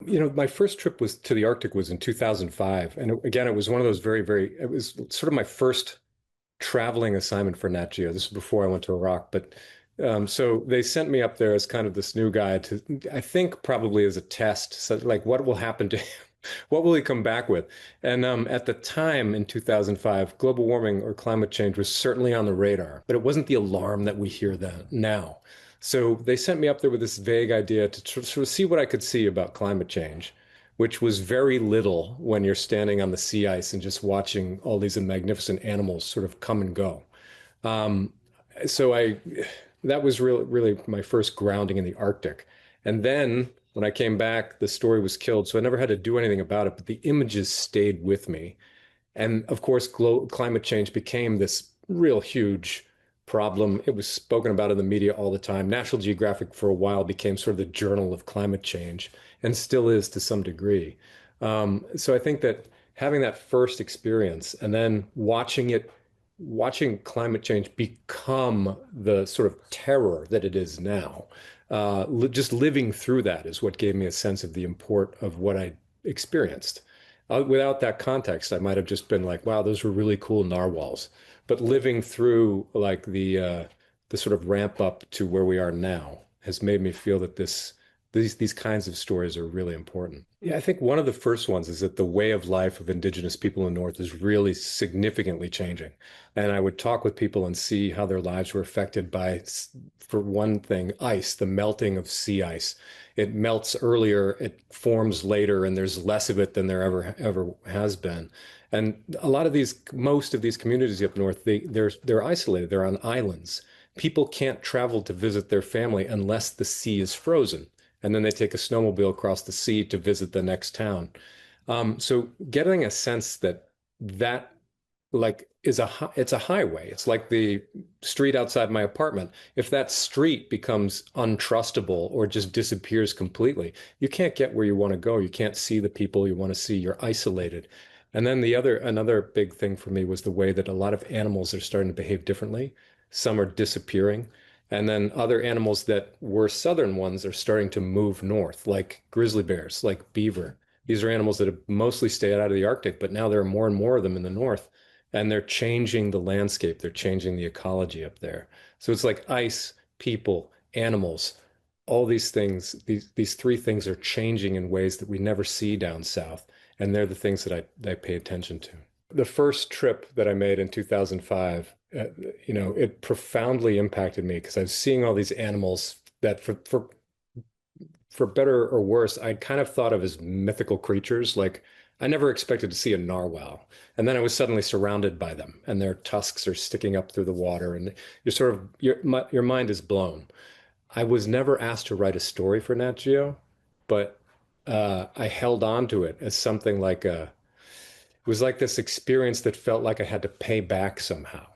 My first trip was to the Arctic was in 2005. And again, it was one of those it was sort of my first traveling assignment for Nat Geo. This was before I went to Iraq, but so they sent me up there as kind of this new guy to, I think probably as a test. So like, what will happen to him? What will he come back with? And at the time in 2005, global warming or climate change was certainly on the radar, but it wasn't the alarm that we hear then now. So they sent me up there with this vague idea to sort of see what I could see about climate change, which was very little when you're standing on the sea ice and just watching all these magnificent animals sort of come and go. Um, so I that was really my first grounding in the Arctic. And then when I came back, the story was killed, so I never had to do anything about it, but the images stayed with me. And of course, climate change became this real huge problem. It was spoken about in the media all the time. National Geographic, for a while, became sort of the journal of climate change and still is to some degree. So I think that having that first experience and then watching climate change become the sort of terror that it is now, just living through that is what gave me a sense of the import of what I experienced. Without that context, I might have just been like, "Wow, those were really cool narwhals." But living through like the sort of ramp up to where we are now has made me feel that these kinds of stories are really important. Yeah, I think one of the first ones is that the way of life of indigenous people in the North is really significantly changing. And I would talk with people and see how their lives were affected by, for one thing, ice, the melting of sea ice. It melts earlier, it forms later, and there's less of it than there ever has been. And most of these communities up north, they're isolated. They're on islands. People can't travel to visit their family unless the sea is frozen, and then they take a snowmobile across the sea to visit the next town. So getting a sense that like it's a highway. It's like the street outside my apartment. If that street becomes untrustable or just disappears completely, you can't get where you want to go. You can't see the people you want to see. You're isolated. And then another big thing for me was the way that a lot of animals are starting to behave differently. Some are disappearing. And then other animals that were southern ones are starting to move north, like grizzly bears, like beaver. These are animals that have mostly stayed out of the Arctic, but now there are more and more of them in the north, and they're changing the landscape. They're changing the ecology up there. So it's like ice, people, animals, all these things, these three things are changing in ways that we never see down south. And they're the things that I pay attention to. The first trip that I made in 2005, it profoundly impacted me because I was seeing all these animals that for better or worse, I'd kind of thought of as mythical creatures. Like I never expected to see a narwhal. And then I was suddenly surrounded by them and their tusks are sticking up through the water and your mind is blown. I was never asked to write a story for Nat Geo, but I held on to it as something like it was like this experience that felt like I had to pay back somehow.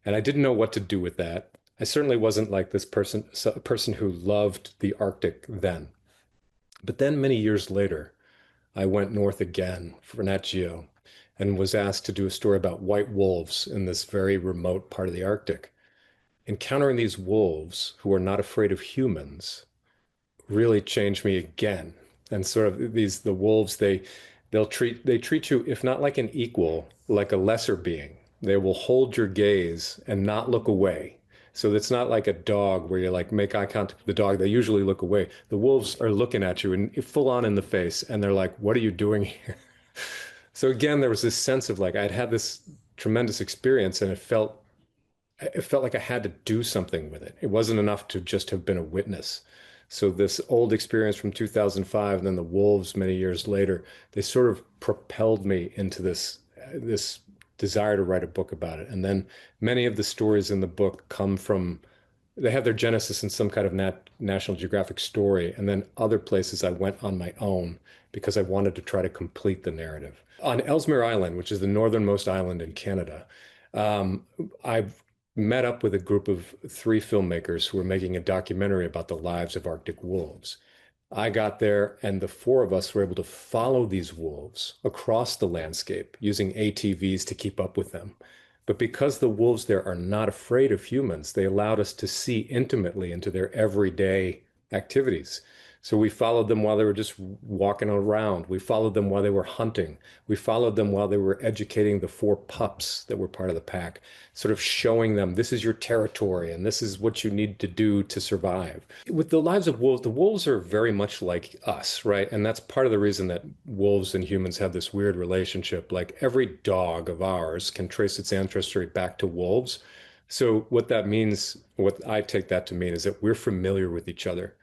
And I didn't know what to do with that. I certainly wasn't like a person who loved the Arctic then. But then many years later, I went north again for Nat Geo and was asked to do a story about white wolves in this very remote part of the Arctic. Encountering these wolves who are not afraid of humans really changed me again. And sort of the wolves, they treat you, if not like an equal, like a lesser being. They will hold your gaze and not look away. So it's not like a dog where you like make eye contact with the dog. They usually look away. The wolves are looking at you and full on in the face, and they're like, "What are you doing here?" So again, there was this sense of like I'd had this tremendous experience, and it felt like I had to do something with it. It wasn't enough to just have been a witness. So this old experience from 2005 and then the wolves many years later, they sort of propelled me into this desire to write a book about it. And then many of the stories in the book they have their genesis in some kind of National Geographic story. And then other places I went on my own because I wanted to try to complete the narrative. On Ellesmere Island, which is the northernmost island in Canada, I've met up with a group of three filmmakers who were making a documentary about the lives of Arctic wolves. I got there, and the four of us were able to follow these wolves across the landscape using ATVs to keep up with them. But because the wolves there are not afraid of humans, they allowed us to see intimately into their everyday activities. So we followed them while they were just walking around. We followed them while they were hunting. We followed them while they were educating the four pups that were part of the pack, sort of showing them this is your territory and this is what you need to do to survive. With the lives of wolves, the wolves are very much like us, right? And that's part of the reason that wolves and humans have this weird relationship. Like every dog of ours can trace its ancestry back to wolves. So what that means, what I take that to mean is that we're familiar with each other.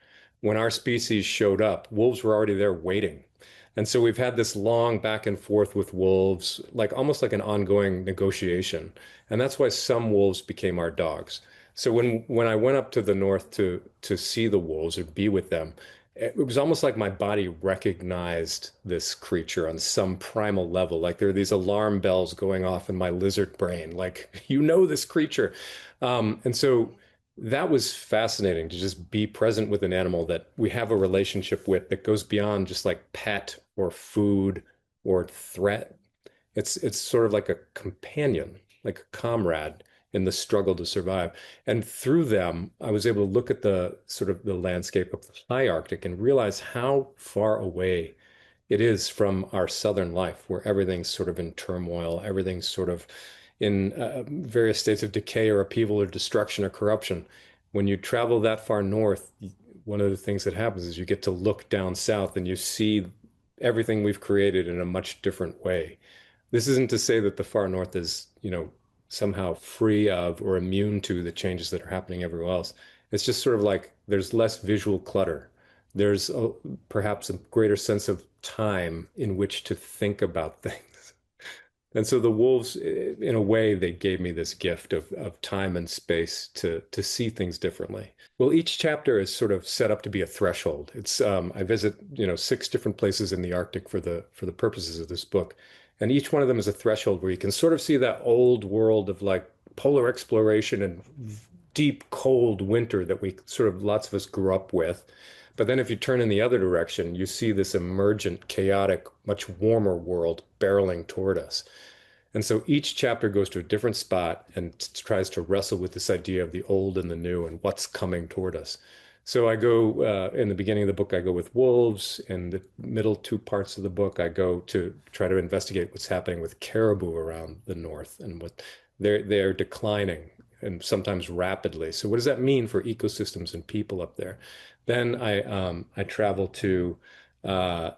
When our species showed up, wolves were already there waiting. And so we've had this long back and forth with wolves, like almost like an ongoing negotiation. And that's why some wolves became our dogs. So when I went up to the north to see the wolves or be with them, it was almost like my body recognized this creature on some primal level. Like there are these alarm bells going off in my lizard brain, like, you know this creature. And so that was fascinating to just be present with an animal that we have a relationship with that goes beyond just like pet or food or threat. It's sort of like a companion, like a comrade in the struggle to survive. And through them, I was able to look at the sort of the landscape of the high Arctic and realize how far away it is from our southern life, where everything's sort of in turmoil, everything's sort of in various states of decay or upheaval or destruction or corruption. When you travel that far north, one of the things that happens is you get to look down south and you see everything we've created in a much different way. This isn't to say that the far north is, somehow free of or immune to the changes that are happening everywhere else. It's just sort of like there's less visual clutter. There's perhaps a greater sense of time in which to think about things. And so the wolves, in a way, they gave me this gift of time and space to see things differently. Well, each chapter is sort of set up to be a threshold. It's I visit, six different places in the Arctic for the purposes of this book, and each one of them is a threshold where you can sort of see that old world of like polar exploration and deep, cold winter that we sort of lots of us grew up with. But then if you turn in the other direction, you see this emergent, chaotic, much warmer world barreling toward us. And so each chapter goes to a different spot and tries to wrestle with this idea of the old and the new and what's coming toward us. So I go in the beginning of the book, I go with wolves. In the middle two parts of the book, I go to try to investigate what's happening with caribou around the north and what they're declining and sometimes rapidly. So what does that mean for ecosystems and people up there? Then I travel to uh,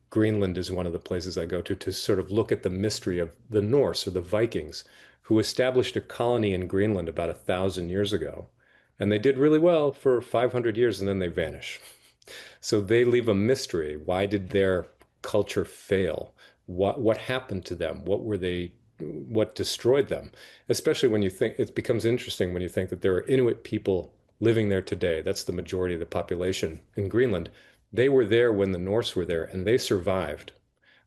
Greenland is one of the places I go to sort of look at the mystery of the Norse or the Vikings, who established a colony in Greenland about 1,000 years ago. And they did really well for 500 years and then they vanish. So they leave a mystery. Why did their culture fail? What happened to them? What destroyed them? Especially when you think it becomes interesting when you think that there are Inuit people living there today. That's the majority of the population in Greenland. They were there when the Norse were there and they survived,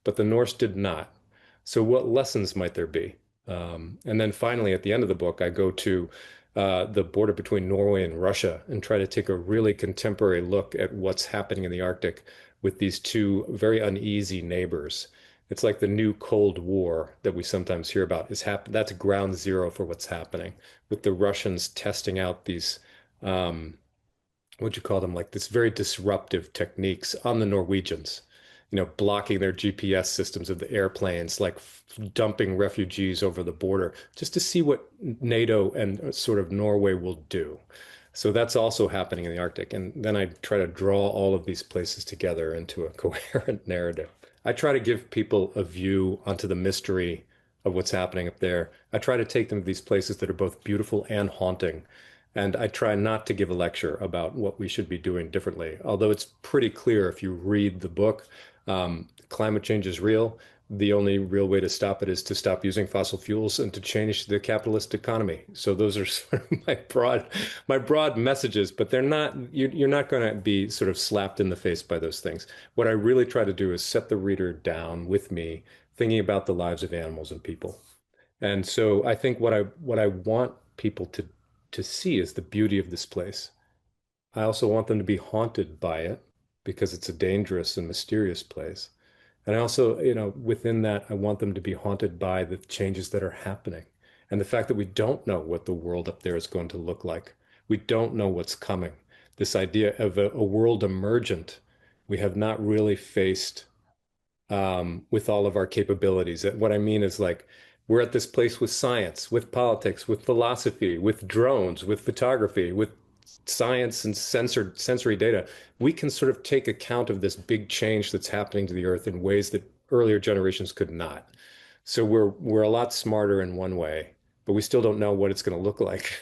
but the Norse did not. So, what lessons might there be? And then finally, at the end of the book, I go to the border between Norway and Russia and try to take a really contemporary look at what's happening in the Arctic with these two very uneasy neighbors. It's like the new Cold War that we sometimes hear about is That's ground zero for what's happening with the Russians testing out these what'd you call them, like this very disruptive techniques on the Norwegians, blocking their GPS systems of the airplanes, like dumping refugees over the border, just to see what NATO and sort of Norway will do. So that's also happening in the Arctic. And then I try to draw all of these places together into a coherent narrative. I try to give people a view onto the mystery of what's happening up there. I try to take them to these places that are both beautiful and haunting. And I try not to give a lecture about what we should be doing differently, although it's pretty clear if you read the book, climate change is real. The only real way to stop it is to stop using fossil fuels and to change the capitalist economy. So those are sort of my broad messages, but they're not, you're not going to be sort of slapped in the face by those things. What I really try to do is set the reader down with me, thinking about the lives of animals and people. And so I think what I want people to see is the beauty of this place. I also want them to be haunted by it because it's a dangerous and mysterious place. And I also, within that, I want them to be haunted by the changes that are happening and the fact that we don't know what the world up there is going to look like. We don't know what's coming. this idea of a world emergent we have not really faced with all of our capabilities. What I mean is like we're at this place with science, with politics, with philosophy, with drones, with photography, with science and sensory data. We can sort of take account of this big change that's happening to the Earth in ways that earlier generations could not. So we're a lot smarter in one way, but we still don't know what it's going to look like.